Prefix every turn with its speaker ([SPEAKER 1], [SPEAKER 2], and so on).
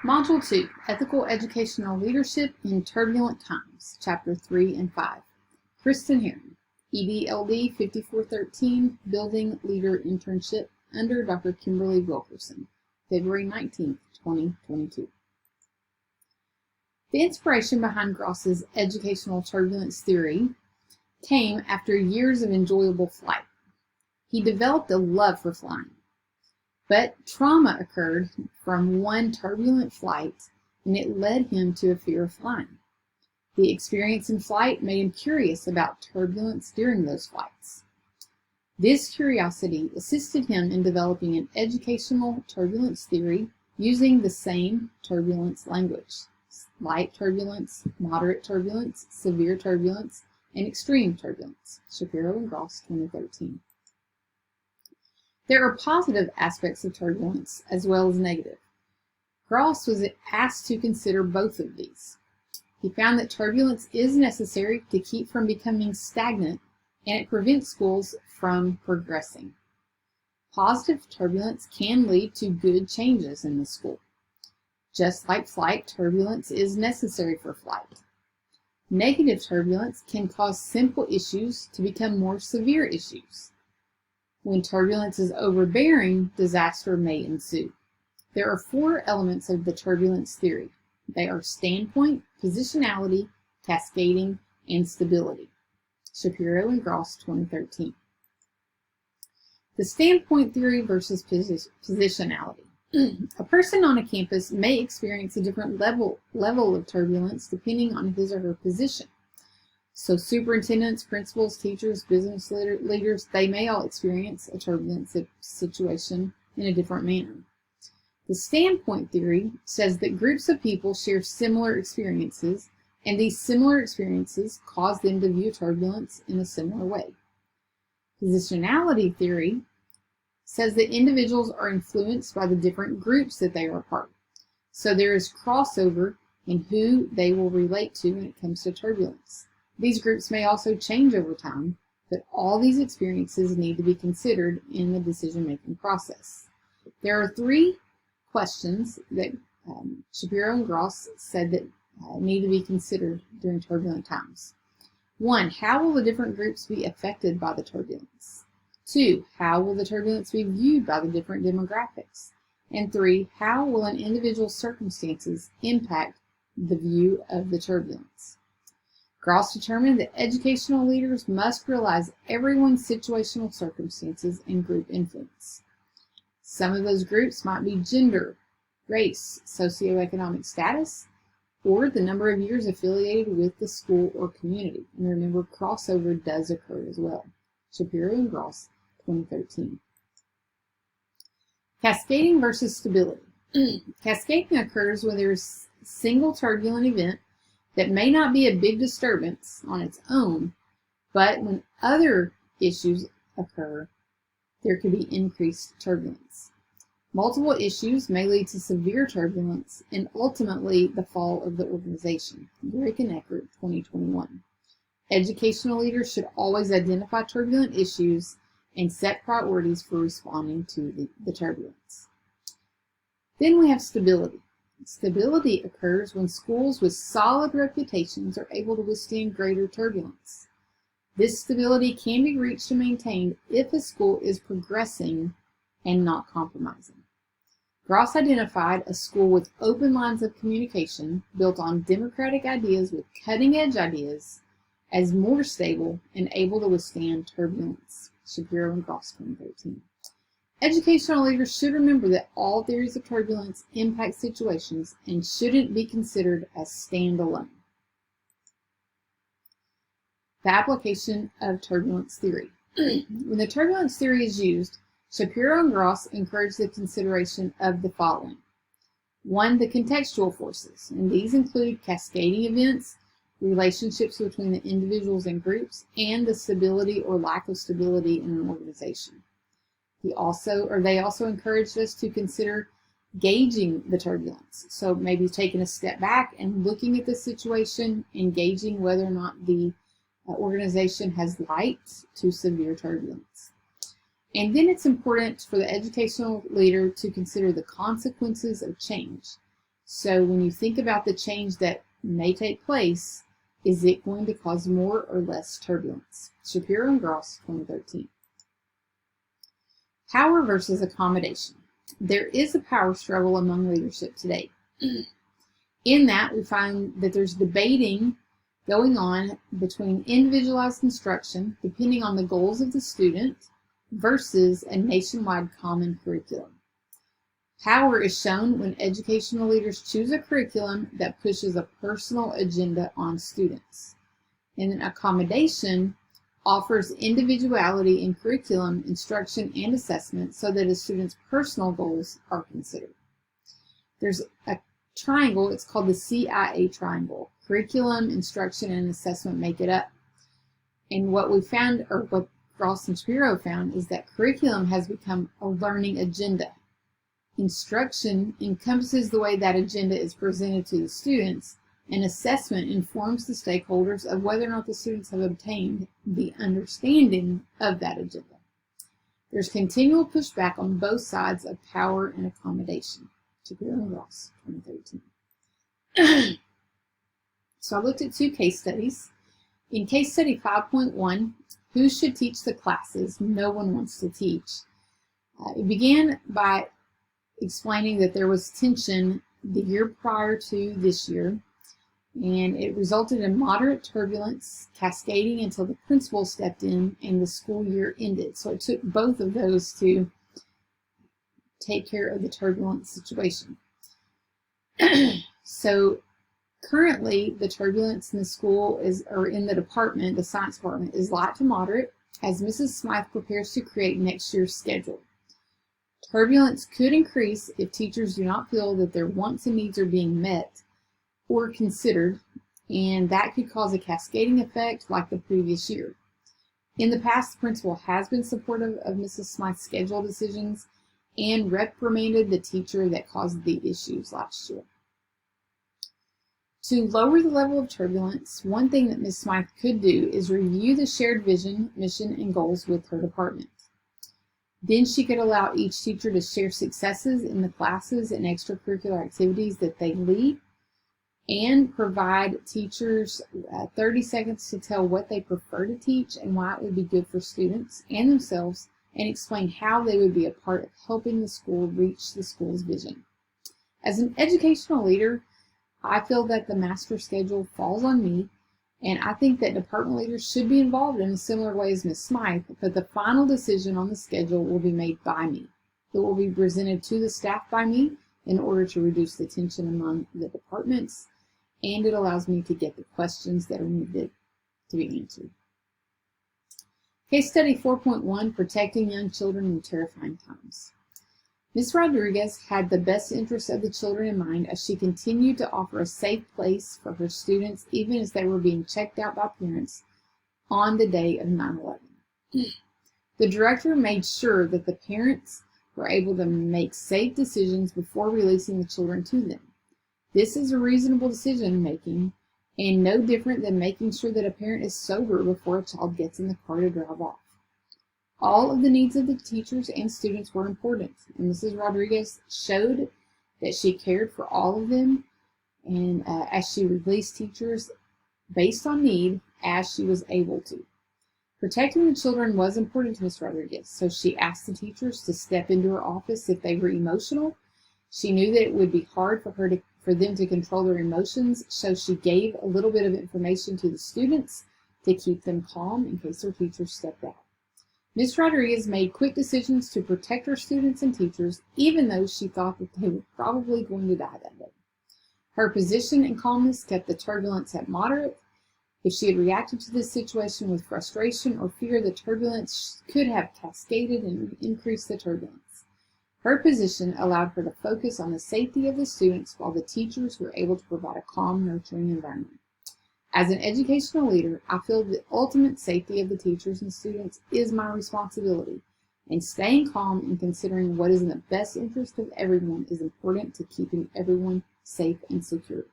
[SPEAKER 1] Module 2, Ethical Educational Leadership in Turbulent Times, Chapter 3 and 5. Kristen Heron, EDLD 5413, Building Leader Internship, under Dr. Kimberly Wilkerson, February 19, 2022. The inspiration behind Gross's educational turbulence theory came after years of enjoyable flight. He developed a love for flying. But trauma occurred from one turbulent flight, and it led him to a fear of flying. The experience in flight made him curious about turbulence during those flights. This curiosity assisted him in developing an educational turbulence theory using the same turbulence language: light turbulence, moderate turbulence, severe turbulence, and extreme turbulence. Shapiro and Gross, 2013. There are positive aspects of turbulence as well as negative. Gross was asked to consider both of these. He found that turbulence is necessary to keep from becoming stagnant, and it prevents schools from progressing. Positive turbulence can lead to good changes in the school. Just like flight, turbulence is necessary for flight. Negative turbulence can cause simple issues to become more severe issues. When turbulence is overbearing, disaster may ensue. There are 4 elements of the turbulence theory. They are standpoint, positionality, cascading, and stability. Shapiro and Gross, 2013. The standpoint theory versus positionality. A person on a campus may experience a different level of turbulence depending on his or her position. So superintendents, principals, teachers, business leaders, they may all experience a turbulent situation in a different manner. The standpoint theory says that groups of people share similar experiences, and these similar experiences cause them to view turbulence in a similar way. Positionality theory says that individuals are influenced by the different groups that they are a part of. So there is crossover in who they will relate to when it comes to turbulence. These groups may also change over time, but all these experiences need to be considered in the decision-making process. There are 3 questions that Shapiro and Gross said that need to be considered during turbulent times. 1, how will the different groups be affected by the turbulence? 2, how will the turbulence be viewed by the different demographics? And 3, how will an individual's circumstances impact the view of the turbulence? Gross determined that educational leaders must realize everyone's situational circumstances and group influence. Some of those groups might be gender, race, socioeconomic status, or the number of years affiliated with the school or community. And remember, crossover does occur as well. Shapiro and Gross, 2013. Cascading versus stability. Cascading occurs when there is a single turbulent event that may not be a big disturbance on its own, but when other issues occur, there could be increased turbulence. Multiple issues may lead to severe turbulence and ultimately the fall of the organization. Drake and Eckert, 2021. Educational leaders should always identify turbulent issues and set priorities for responding to the turbulence. Then we have stability. Stability occurs when schools with solid reputations are able to withstand greater turbulence. This stability can be reached and maintained if a school is progressing and not compromising. Gross identified a school with open lines of communication built on democratic ideas with cutting-edge ideas as more stable and able to withstand turbulence. Shapiro and Gross, 2013. Educational leaders should remember that all theories of turbulence impact situations and shouldn't be considered as standalone. The application of turbulence theory. When the turbulence theory is used, Shapiro and Gross encourage the consideration of the following. 1, the contextual forces, and these include cascading events, relationships between the individuals and groups, and the stability or lack of stability in an organization. They also encouraged us to consider gauging the turbulence. So maybe taking a step back and looking at the situation and gauging whether or not the organization has light to severe turbulence. And then it's important for the educational leader to consider the consequences of change. So when you think about the change that may take place, is it going to cause more or less turbulence? Shapiro and Gross, 2013. Power versus accommodation. There is a power struggle among leadership today. In that, we find that there's debating going on between individualized instruction, depending on the goals of the student, versus a nationwide common curriculum. Power is shown when educational leaders choose a curriculum that pushes a personal agenda on students. And an accommodation offers individuality in curriculum, instruction, and assessment so that a student's personal goals are considered. There's a triangle, it's called the CIA triangle. Curriculum, instruction, and assessment make it up. And what we found, or what Gross and Shapiro found, is that curriculum has become a learning agenda. Instruction encompasses the way that agenda is presented to the students, and assessment informs the stakeholders of whether or not the students have obtained the understanding of that agenda. There's continual pushback on both sides of power and accommodation. Shapiro and Gross, 2013. So I looked at 2 case studies. In case study 5.1, who should teach the classes no one wants to teach? It began by explaining that there was tension the year prior to this year, and it resulted in moderate turbulence, cascading until the principal stepped in and the school year ended. So it took both of those to take care of the turbulent situation. So currently, the turbulence in the school or in the department, the science department, is light to moderate as Mrs. Smythe prepares to create next year's schedule. Turbulence could increase if teachers do not feel that their wants and needs are being met or considered, and that could cause a cascading effect like the previous year. In the past, the principal has been supportive of Mrs. Smythe's schedule decisions and reprimanded the teacher that caused the issues last year. To lower the level of turbulence, one thing that Ms. Smythe could do is review the shared vision, mission, and goals with her department. Then she could allow each teacher to share successes in the classes and extracurricular activities that they lead, and provide teachers 30 seconds to tell what they prefer to teach and why it would be good for students and themselves, and explain how they would be a part of helping the school reach the school's vision. As an educational leader, I feel that the master schedule falls on me, and I think that department leaders should be involved in a similar way as Ms. Smythe, but the final decision on the schedule will be made by me. It will be presented to the staff by me in order to reduce the tension among the departments, and it allows me to get the questions that are needed to be answered. Case study 4.1, Protecting Young Children in Terrifying Times. Ms. Rodriguez had the best interests of the children in mind as she continued to offer a safe place for her students even as they were being checked out by parents on the day of 9/11. The director made sure that the parents were able to make safe decisions before releasing the children to them. This is a reasonable decision making and no different than making sure that a parent is sober before a child gets in the car to drive off. All of the needs of the teachers and students were important, and Mrs. Rodriguez showed that she cared for all of them, and as she released teachers based on need as she was able to. Protecting the children was important to Ms. Rodriguez, so she asked the teachers to step into her office if they were emotional. She knew that it would be hard for them to control their emotions, so she gave a little bit of information to the students to keep them calm in case their teachers stepped out. Ms. Rodriguez made quick decisions to protect her students and teachers, even though she thought that they were probably going to die that day. Her position and calmness kept the turbulence at moderate. If she had reacted to this situation with frustration or fear, the turbulence could have cascaded and increased the turbulence. Her position allowed her to focus on the safety of the students while the teachers were able to provide a calm, nurturing environment. As an educational leader, I feel the ultimate safety of the teachers and students is my responsibility, and staying calm and considering what is in the best interest of everyone is important to keeping everyone safe and secure.